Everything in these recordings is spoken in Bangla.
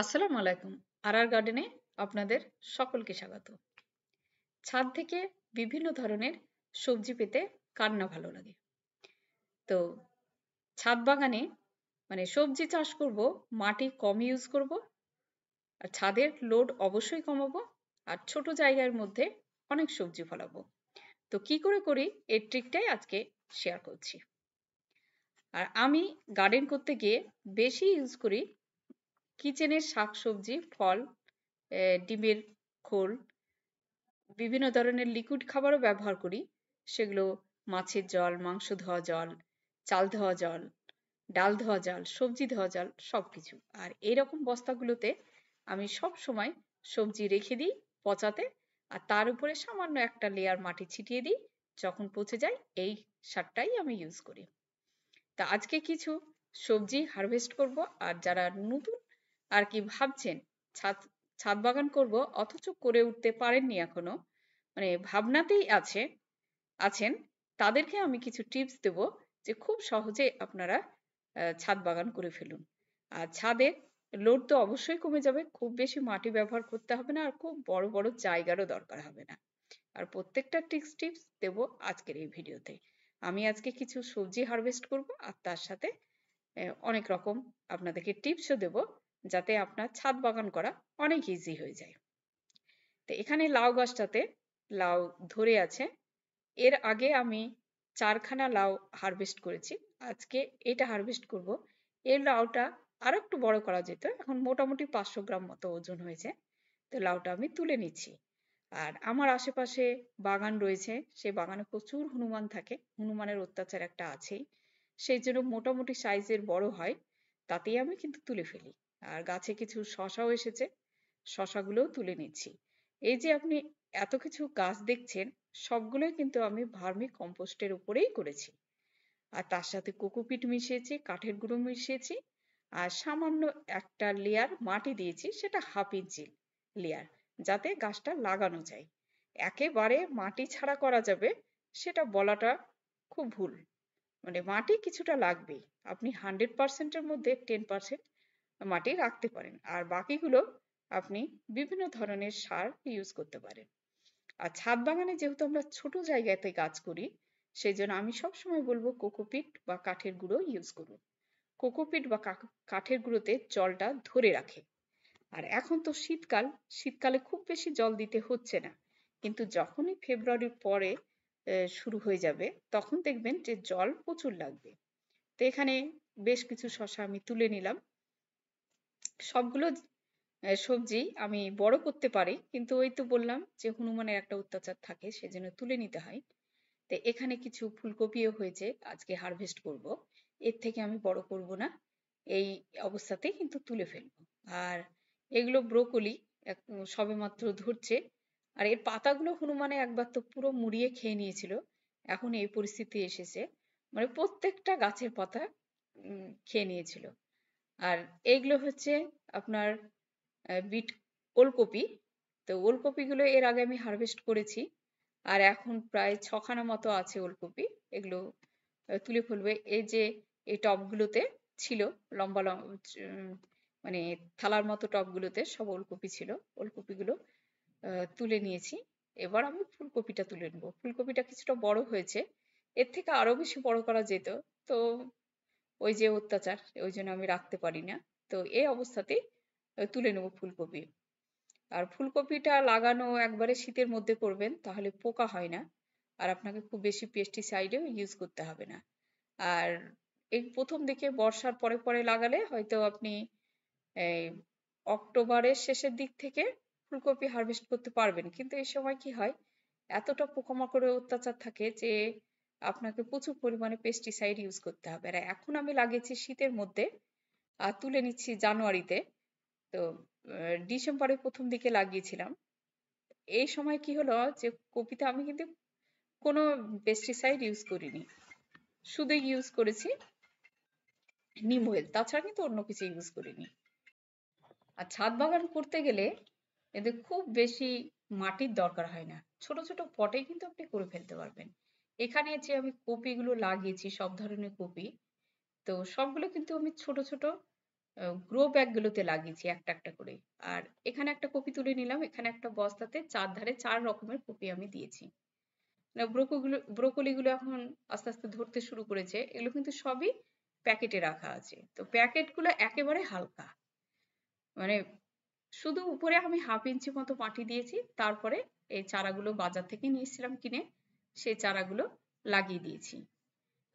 আসসালামু আলাইকুম। আরআর গার্ডেনে আপনাদের সকলকে স্বাগত। ছাদ থেকে বিভিন্ন ধরনের সবজি পেতে কার না ভালো লাগে। তো ছাদ বাগানে সবজি চাষ করব, মাটি কম ইউজ করব, আর ছাদের লোড অবশ্যই কমাবো, আর ছোট জায়গার মধ্যে অনেক সবজি ফলাবো। তো কি করে করি এর ট্রিকটাই আজকে শেয়ার করছি। আর আমি গার্ডেন করতে গিয়ে বেশি ইউজ করি কিচেনের শাকসবজি, ফল, ডিমের খোল, বিভিন্ন ধরনের লিকুইড খাবারও ব্যবহার করি। সেগুলো মাছের জল, মাংস ধোয়া জল, চাল ধোয়া জল, ডাল ধোয়া জল, সবজি ধোয়া জল, সবকিছু। আর এইরকম বস্তাগুলোতে আমি সব সময় সবজি রেখে দিই পচাতে, আর তার উপরে সামান্য একটা লেয়ার মাটি ছিটিয়ে দিই। যখন পচে যায় এই সারটাই আমি ইউজ করি। তা আজকে কিছু সবজি হারভেস্ট করব। আর যারা নতুন আর কি ভাবছেন ছাদ ছাদ বাগান করব অথচ করে উঠতে পারেননি এখনো, ভাবনাতেই আছেন, তাদেরকে আমি কিছু টিপস দেব যে খুব সহজে আপনারা ছাদ বাগান করে ফেলুন। আর ছাদের লোড তো অবশ্যই কমে যাবে, খুব বেশি মাটি ব্যবহার করতে হবে না, আর খুব বড় বড় জায়গারও দরকার হবে না। আর প্রত্যেকটা টিপস দেব আজকের এই ভিডিওতে। আমি আজকে কিছু সবজি হারভেস্ট করব, আর তার সাথে অনেক রকম আপনাদেরকে টিপসও দেব, যাতে আপনার ছাদ বাগান করা অনেক ইজি হয়ে যায়। তো এখানে লাউ গাছটাতে লাউ ধরে আছে। এর আগে আমি 4 খানা লাউ হারভেস্ট করেছি। আজকে এটা হারভেস্ট করব। এই লাউটা আরো একটু বড় করা যেত, এখন মোটামুটি 500 গ্রাম মতো ওজন হয়েছে। তো লাউটা আমি তুলে নিচ্ছি। আর আমার আশেপাশে বাগান রয়েছে, সেই বাগানে প্রচুর হনুমান থাকে, হনুমানের অত্যাচার একটা আছেই, সেই জন্য মোটামুটি সাইজের বড় হয়, তাতেই আমি কিন্তু তুলে ফেলি। আর গাছে কিছু শশাও এসেছে, শশাগুলোও তুলে নিচ্ছি। এই যে আপনি এত কিছু গাছ দেখছেন, সবগুলোই কিন্তু আমি ভার্মি কম্পোস্টের উপরেই করেছি। আর তার সাথে কোকোপিট মিশিয়েছি, কাঠের গুঁড়ো মিশিয়েছি, আর সামান্য একটা লেয়ার মাটি দিয়েছি, সেটা 1/2 ইঞ্চি লেয়ার, যাতে গাছটা লাগানো যায়। একেবারে মাটি ছাড়া করা যাবে সেটা বলাটা খুব ভুল। মাটি কিছুটা লাগবেই। আপনি 100% এর মধ্যে 10% মাটি রাখতে পারেন, আর বাকিগুলো আপনি বিভিন্ন ধরনের সার ইউজ করতে পারেন। আর ছাদ বাগানে যেহেতু আমরা ছোট জায়গাতে গাছ করি, সেই জন্য আমি সবসময় বলবো কোকোপিট বা কাঠের গুঁড়ো ইউজ করুন। কোকোপিট বা কাঠের গুঁড়োতে জলটা ধরে রাখে। আর এখন তো শীতকাল, শীতকালে খুব বেশি জল দিতে হচ্ছে না, কিন্তু যখনই ফেব্রুয়ারির পরে শুরু হয়ে যাবে, তখন দেখবেন যে জল প্রচুর লাগবে। তো এখানে বেশ কিছু শসা আমি তুলে নিলাম। সবগুলো সবজি আমি বড় করতে পারি, কিন্তু ওই তো বললাম যে হনুমানের একটা অত্যাচার থাকে, সেজন্য তুলে নিতে হয়। তো এখানে কিছু ফুলকপিও হয়েছে, আজকে হারভেস্ট করব। এর থেকে আমি বড় করব না, এই অবস্থাতেই কিন্তু তুলে ফেলবো। আর এগুলো ব্রোকলি, সবেমাত্র ধরছে। আর এর পাতাগুলো হনুমানে একবার তো পুরো মুড়িয়ে খেয়ে নিয়েছিল, এখন এই পরিস্থিতি এসেছে, প্রত্যেকটা গাছের পাতা খেয়ে নিয়েছিল। আর এইগুলো হচ্ছে আপনার বিট, ওলকপি। তো ওলকপিগুলো এর আগে আমি হারভেস্ট করেছি, আর এখন প্রায় 6 খানা মতো আছে ওলকপি। এগুলো তুলে ফেলবে। এই যে এই টবগুলোতে ছিল, লম্বা মানে থালার মতো টবগুলোতে সব ওলকপি ছিল। ওলকপিগুলো তুলে নিয়েছি। এবার আমি ফুলকপিটা তুলে নেবো। ফুলকপিটা কিছুটা বড় হয়েছে, এর থেকে আরো বেশি বড় করা যেত, তো ওই যে অত্যাচার, ওই জন্য আমি রাখতে পারি না। তো এই অবস্থাতেই তুলে নেবো ফুলকপি। আর ফুলকপিটা লাগানো একবারে শীতের মধ্যে করবেন, তাহলে পোকা হয় না, আর আপনাকে খুব বেশি পেস্টিসাইডও ইউজ করতে হবে না। আর এই প্রথম দিকে বর্ষার পরে পরে লাগালে হয়তো আপনি এই অক্টোবরের শেষের দিক থেকে ফুলকপি হারভেস্ট করতে পারবেন, কিন্তু এই সময় কি হয়, এতটা পোকামাকড়ের অত্যাচার থাকে যে আপনাকে প্রচুর পরিমাণে পেস্টিসাইড ইউজ করতে হবে। আর এখন আমি লাগিয়েছি শীতের মধ্যে, আর তুলে নিচ্ছি জানুয়ারিতে। তো ডিসেম্বরের প্রথম দিকে লাগিয়েছিলাম। এই সময় কি হলো যে কপিতে আমি কিন্তু কোনো পেস্টিসাইড ইউজ করিনি, শুধু ইউজ করেছি নিম অয়েল, তাছাড়া কিন্তু অন্য কিছু ইউজ করিনি। আর ছাদ বাগান করতে গেলে এতে খুব বেশি মাটির দরকার হয় না, ছোট ছোট পটেই কিন্তু আপনি করে ফেলতে পারবেন। এখানে যে আমি কপিগুলো লাগিয়েছি, সব ধরনের কপি, তো সবগুলো কিন্তু আমি ছোট ছোট গ্রো ব্যাগ গুলোতে লাগিয়েছি একটা একটা করে। আর এখানে একটা কপি তুলে নিলাম। এখানে একটা বস্তাতে চারধারে 4 রকমের কপি আমি দিয়েছি। ব্রোকলি গুলো এখন আস্তে আস্তে ধরতে শুরু করেছে। এগুলো কিন্তু সবই প্যাকেটে রাখা আছে। তো প্যাকেট গুলো একেবারে হালকা। মানে শুধু উপরে আমি 1/2 ইঞ্চি মতো মাটি দিয়েছি। তারপরে এই চারাগুলো বাজার থেকে নিয়ে এসেছিলাম কিনে। সেই চারাগুলো লাগিয়ে দিয়েছি।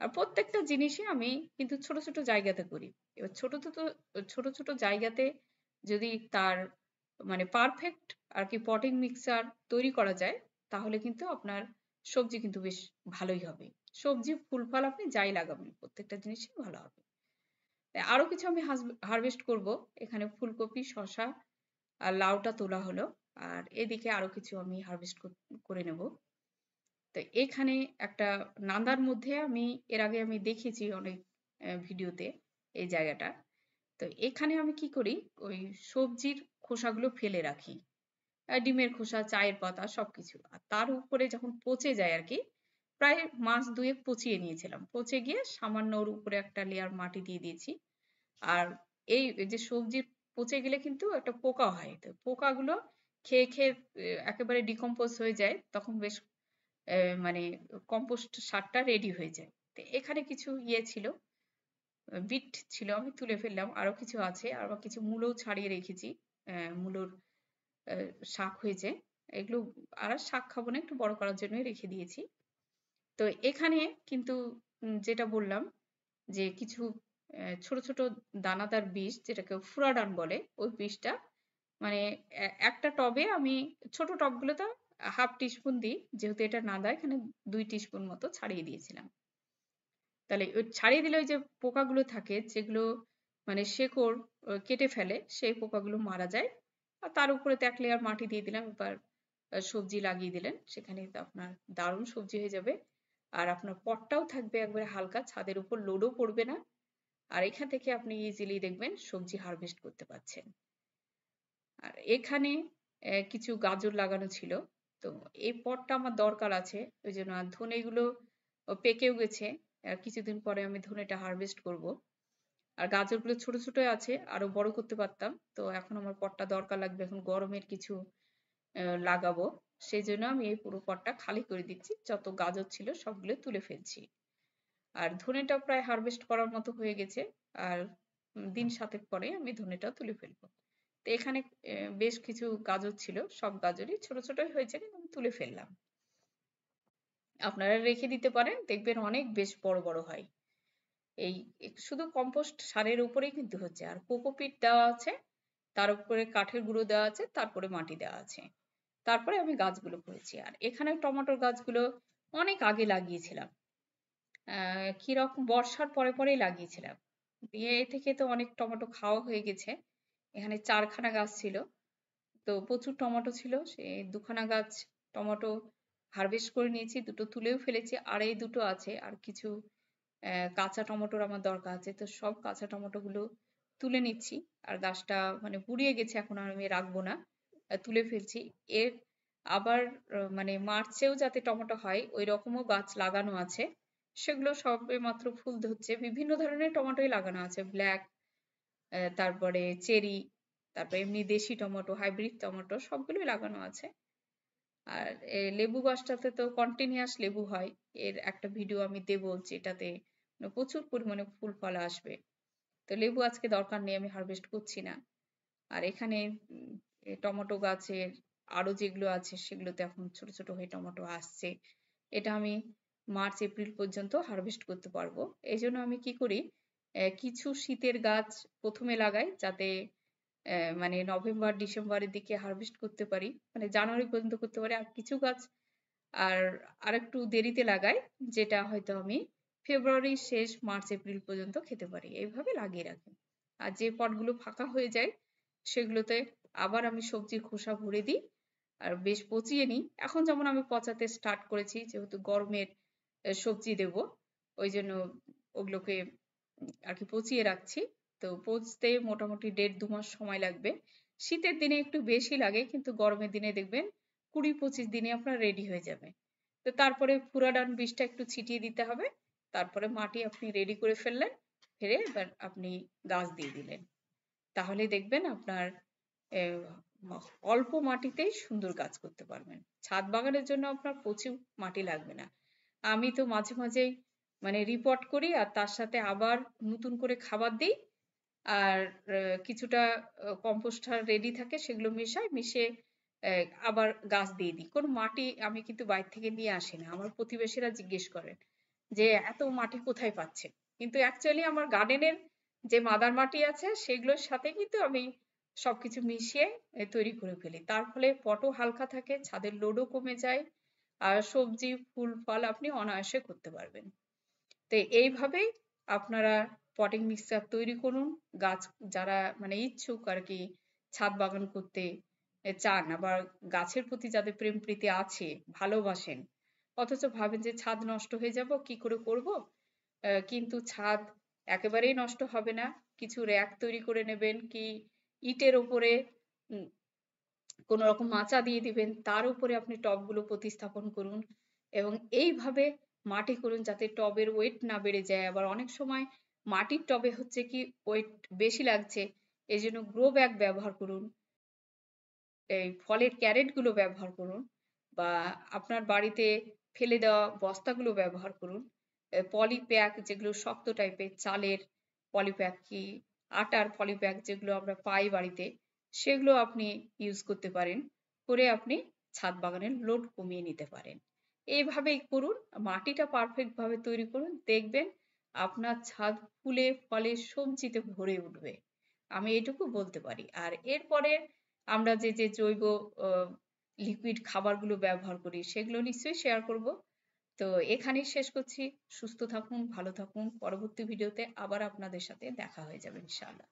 আর প্রত্যেকটা জিনিসই আমি কিন্তু ছোট ছোট জায়গাতে করি। এবার ছোট ছোট জায়গাতে যদি তার মানে পারফেক্ট আর কি পটিং মিক্সচার তৈরি করা যায়, তাহলে কিন্তু আপনার সবজি কিন্তু বেশ ভালোই হবে। সবজি ফুল ফল আপনি যাই লাগাবেন প্রত্যেকটা জিনিসই ভালো হবে। আরো কিছু আমি হারভেস্ট করব। এখানে ফুলকপি, শসা আর লাউটা তোলা হলো। আর এদিকে আরো কিছু আমি হারভেস্ট করে নেব। তো এখানে একটা নান্দার মধ্যে আমি এর আগে আমি দেখেছি অনেক ভিডিওতে এই জায়গাটা। তো এখানে আমি কি করি, ওই সবজির খোসাগুলো ফেলে রাখি। ডিমের খোসা, চায়ের পাতা সবকিছু। আর তার উপরে যখন পচে যায় আর কি, প্রায় মাস 2 পচিয়ে নিয়েছিলাম। পচে গিয়ে সামান্য ওর উপরে একটা লেয়ার মাটি দিয়ে দিয়েছি। আর এই যে সবজির পচে গেলে কিন্তু একটা পোকা হয়। তো পোকাগুলো খেয়ে খেয়ে একেবারে ডিকম্পোজ হয়ে যায়। তখন বেশ মানে কম্পোস্ট সারটা রেডি হয়ে যায়। তো এখানে কিছু ইয়ে ছিল, বিট ছিল, আমি তুলে ফেললাম। আরো কিছু আছে, আরো কিছু মূলও ছাড়িয়ে রেখেছি। মূলোর শাক হয়েছে। এগুলো আর শাক খাবো না, একটু বড় করার জন্যই রেখে দিয়েছি। তো এখানে কিন্তু যেটা বললাম যে কিছু ছোট ছোট দানাদার বীজ, যেটাকে ফুরাডান বলে, ওই বীজটা মানে একটা টবে আমি, ছোট টবগুলোতে 1/2 টিস্পুন দিই, যেহেতু এটা নাদা, এখানে 2 টিস্পুন মতো ছাড়িয়ে দিয়েছিলাম। তাহলে ওই ছাড়িয়ে দিলে ওই যে পোকাগুলো থাকে, যেগুলো মানে শেকড় কেটে ফেলে, সেই পোকাগুলো মারা যায়। আর তার উপরে তো 1 লেয়ার মাটি দিয়ে দিলাম। এবার সবজি লাগিয়ে দিলেন, সেখানে তো আপনার দারুণ সবজি হয়ে যাবে। আর আপনার পটটাও থাকবে একবারে হালকা, ছাদের উপর লোডও পড়বে না। আর এখান থেকে আপনি ইজিলি দেখবেন সবজি হারভেস্ট করতে পারছেন। আর এখানে কিছু গাজর লাগানো ছিল। তো এই পটটা আমার দরকার আছে, ওই জন্য। আর ধনেগুলো পেকেও গেছে। আর কিছুদিন পরে আমি ধনেটা হারভেস্ট করব। আর গাজরগুলো ছোট ছোট আছে, আরো বড় করতে পারতাম। তো এখন আমার পটটা দরকার লাগবে, এখন গরমের কিছু লাগাবো। সেই জন্য আমি এই পুরো পটটা খালি করে দিচ্ছি। যত গাজর ছিল সবগুলো তুলে ফেলছি। আর ধনেটা প্রায় হারভেস্ট করার মতো হয়ে গেছে। আর দিন 7 পরে আমি ধনেটাও তুলে ফেলবো। তো এখানে বেশ কিছু গাজর ছিল, সব গাজরই ছোট ছোটই হয়েছে, কিন্তু আমি তুলে ফেললাম। আপনারা রেখে দিতে পারেন, দেখবেন অনেক বেশ বড় বড় হয়। এই শুধু কম্পোস্ট সারের উপরেই কিন্তু হচ্ছে। আর কোকোপিট দেওয়া আছে, তার উপরে কাঠের গুঁড়ো দেওয়া আছে, তারপরে মাটি দেওয়া আছে। তারপরে আমি গাছগুলো করেছি। আর এখানে টমেটোর গাছগুলো অনেক আগে লাগিয়েছিলাম। কিরকম বর্ষার পরে পরেই লাগিয়েছিলাম। দিয়ে এ থেকে তো অনেক টমেটো খাওয়া হয়ে গেছে। এখানে 4 খানা গাছ ছিল। তো প্রচুর টমেটো ছিল। সে 2 খানা গাছ টমেটো হারভেস্ট করে নিয়েছি, 2টো তুলেও ফেলেছি। আর এই 2টো আছে। আর কিছু কাঁচা টমেটোর আমার দরকার আছে। তো সব কাঁচা টমেটো গুলো তুলে নিচ্ছি। আর গাছটা মানে বুড়িয়ে গেছে, এখন আর আমি রাখবো না। তুলে ফেলছি। এর আবার মানে মার্চেও যাতে টমেটো হয় ওই রকমও গাছ লাগানো আছে। সেগুলো সবেমাত্র ফুল ধরছে। বিভিন্ন ধরনের টমেটোই লাগানো আছে। ব্ল্যাক, তারপরে চেরি, তারপরে এমনি দেশি টমেটো, হাইব্রিড টমেটো সবগুলোই লাগানো আছে। আর লেবু গাছটাতে তো কন্টিনিউয়াস লেবু হয়। এর একটা ভিডিও আমি দেবো, যেটাতে প্রচুর পরিমাণে ফুল ফল আসবে। তো লেবু আজকে দরকার নেই, আমি হারভেস্ট করছি না। আর এখানে টমেটো গাছের আরো যেগুলো আছে সেগুলোতে এখন ছোট ছোট হয়ে টমেটো আসছে। এটা আমি মার্চ এপ্রিল পর্যন্ত হারভেস্ট করতে পারবো। এই জন্য আমি কি করি, কিছু শীতের গাছ প্রথমে লাগাই, যাতে মানে নভেম্বর ডিসেম্বরের দিকে হারভেস্ট করতে পারি, মানে জানুয়ারি পর্যন্ত করতে পারি। আর কিছু গাছ আর আরেকটু দেরিতে লাগাই, যেটা হয়তো আমি ফেব্রুয়ারি শেষ মার্চ এপ্রিল পর্যন্ত খেতে পারি। এইভাবে লাগিয়ে রাখি। আর যে পটগুলো ফাঁকা হয়ে যায় সেগুলোতে আবার আমি সবজির খোসা ভরে দিই। আর বেশ পচিয়ে নিই। এখন যেমন আমি পচাতে স্টার্ট করেছি, যেহেতু গরমের সবজি দেব, ওই জন্য ওগুলোকে আর কি পচিয়ে রাখছি। তো পচতে মোটামুটি 1.5-2 মাস সময় লাগবে। শীতের দিনে একটু বেশি লাগে, কিন্তু গরমের দিনে দেখবেন 20-25 দিনে আপনার রেডি হয়ে যাবে। তো তারপরে ফুরাডান বীজটা একটু ছিটিয়ে দিতে হবে। তারপরে মাটি আপনি রেডি করে ফেললেন, ফেলে এবার আপনি গাছ দিয়ে দিলেন। তাহলে দেখবেন আপনার অল্প মাটিতেই সুন্দর গাছ করতে পারবেন। ছাদ বাগানের জন্য আপনার প্রচুর মাটি লাগবে না। আমি তো মাঝে মাঝেই মানে রিপোর্ট করি আর তার সাথে আবার নতুন করে খাবার দিই। আর কিছুটা কম্পোস্ট রেডি থাকে সেগুলো মেশাই, মিশিয়ে আবার গাছ দিয়ে দিই। কোনো মাটি আমি কিন্তু বাইরে থেকে নিয়ে আসি না। আমার প্রতিবেশীরা জিজ্ঞেস করেন যে, "এত মাটি কোথায় পাচ্ছেন?" কিন্তু অ্যাকচুয়ালি আমার গার্ডেনের যে মাদার মাটি আছে সেগুলোর সাথে কিন্তু আমি সবকিছু মিশিয়ে তৈরি করে ফেলি। তার ফলে পটও হালকা থাকে, ছাদের লোডও কমে যায়। আর সবজি, ফুল, ফল আপনি অনায়াসে করতে পারবেন। তো এইভাবেই আপনারা পটিং মিক্সচার তৈরি করুন। গাছ যারা মানে ইচ্ছুক আরকি ছাদ বাগান করতে চান, আবার গাছের প্রতি যাদের প্রেম প্রীতি আছে, ভালোবাসেন, অথচ ভাবেন যে ছাদ নষ্ট হয়ে যাব, কি করে করব? কিন্তু ছাদ একেবারেই নষ্ট হবে না। কিছু র‍্যাক তৈরি করে নেবেন, কি ইটের উপরে উম কোনো রকম মাচা দিয়ে দিবেন। তার উপরে আপনি টবগুলো প্রতিস্থাপন করুন এবং এইভাবে মাটি করুন যাতে টবের ওয়েট না বেড়ে যায়। আবার অনেক সময় মাটির টবে হচ্ছে কি ওয়েট বেশি লাগছে। এজন্য গ্রো ব্যাগ ব্যবহার করুন। এই ফলের ক্যারেটগুলো ব্যবহার করুন বা আপনার বাড়িতে ফেলে দেওয়া বস্তাগুলো ব্যবহার করুন। পলি প্যাক যেগুলো শক্ত টাইপের চালের পলি প্যাক কি আটার পলি প্যাক যেগুলো আমরা পাই বাড়িতে, সেগুলো আপনি ইউজ করতে পারেন। করে আপনি ছাদ বাগানের লোড কমিয়ে নিতে পারেন। এইভাবেই করুন। মাটিটা পারফেক্ট ভাবে তৈরি করুন। দেখবেন আপনার ছাদ ফুলে, ফলে, সবজিতে ভরে উঠবে। আমি এটুকু বলতে পারি। আর এরপরে আমরা যে জৈব অ লিকুইড খাবারগুলো ব্যবহার করি সেগুলো নিশ্চয়ই শেয়ার করব। তো এখানেই শেষ করছি। সুস্থ থাকুন, ভালো থাকুন। পরবর্তী ভিডিওতে আবার আপনাদের সাথে দেখা হয়ে যাবে ইনশাআল্লাহ।